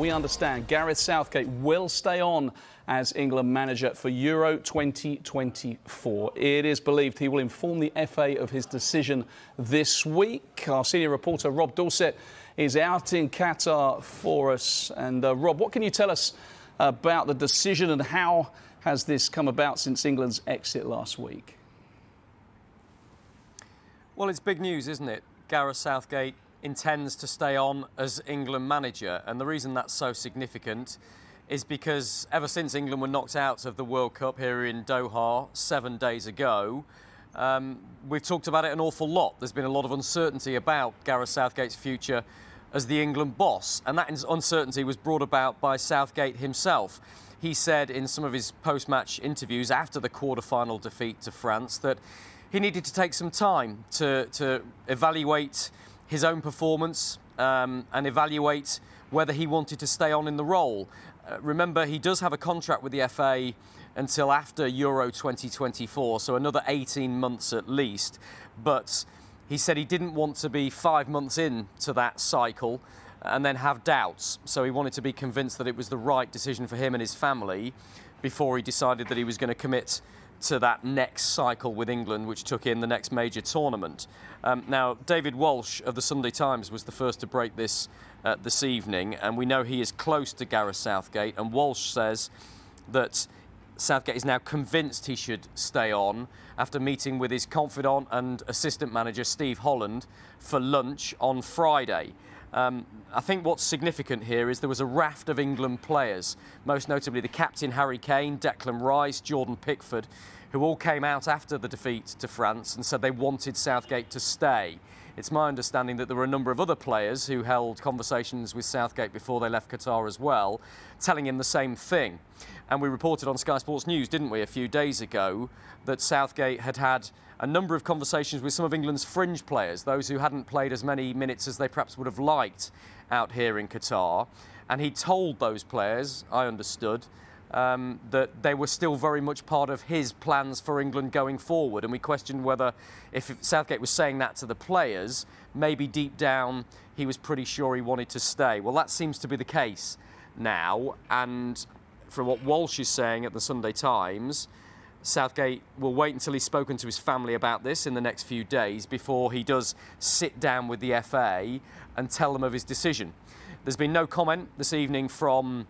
We understand Gareth Southgate will stay on as England manager for Euro 2024. It is believed he will inform the FA of his decision this week. Our senior reporter Rob Dorset is out in Qatar for us. And Rob, what can you tell us about the decision and how has this come about since England's exit last week? Well, it's big news, isn't it? Gareth Southgate intends to stay on as England manager, and the reason that's so significant is because ever since England were knocked out of the World Cup here in Doha 7 days ago, we've talked about it an awful lot. There's been a lot of uncertainty about Gareth Southgate's future as the England boss, and that uncertainty was brought about by Southgate himself. He said in some of his post-match interviews after the quarter-final defeat to France that he needed to take some time to evaluate his own performance and evaluate whether he wanted to stay on in the role. Remember, he does have a contract with the FA until after Euro 2024, so another 18 months at least. But he said he didn't want to be 5 months into that cycle and then have doubts. So he wanted to be convinced that it was the right decision for him and his family before he decided that he was going to commit to that next cycle with England, which took in the next major tournament. Now, David Walsh of the Sunday Times was the first to break this this evening, and we know he is close to Gareth Southgate, and Walsh says that Southgate is now convinced he should stay on after meeting with his confidant and assistant manager Steve Holland for lunch on Friday. I think what's significant here is there was a raft of England players, most notably the captain Harry Kane, Declan Rice, Jordan Pickford, who all came out after the defeat to France and said they wanted Southgate to stay. It's my understanding that there were a number of other players who held conversations with Southgate before they left Qatar as well, telling him the same thing. And we reported on Sky Sports News, didn't we, a few days ago, that Southgate had had a number of conversations with some of England's fringe players, those who hadn't played as many minutes as they perhaps would have liked out here in Qatar. And he told those players, I understood, that they were still very much part of his plans for England going forward. And we questioned whether, if Southgate was saying that to the players, maybe deep down he was pretty sure he wanted to stay. Well, that seems to be the case now. And from what Walsh is saying at the Sunday Times, Southgate will wait until he's spoken to his family about this in the next few days before he does sit down with the FA and tell them of his decision. There's been no comment this evening from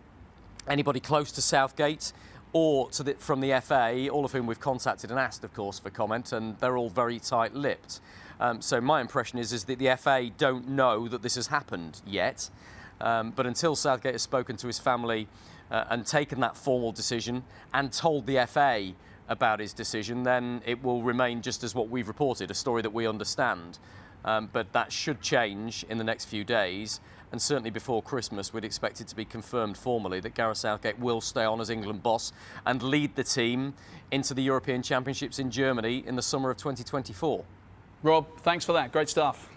anybody close to Southgate or from the FA, all of whom we've contacted and asked, of course, for comment, and they're all very tight-lipped. So my impression is that the FA don't know that this has happened yet. But until Southgate has spoken to his family and taken that formal decision and told the FA about his decision, then it will remain just as what we've reported, a story that we understand. But that should change in the next few days, and certainly before Christmas we'd expect it to be confirmed formally that Gareth Southgate will stay on as England boss and lead the team into the European Championships in Germany in the summer of 2024. Rob, thanks for that. Great stuff.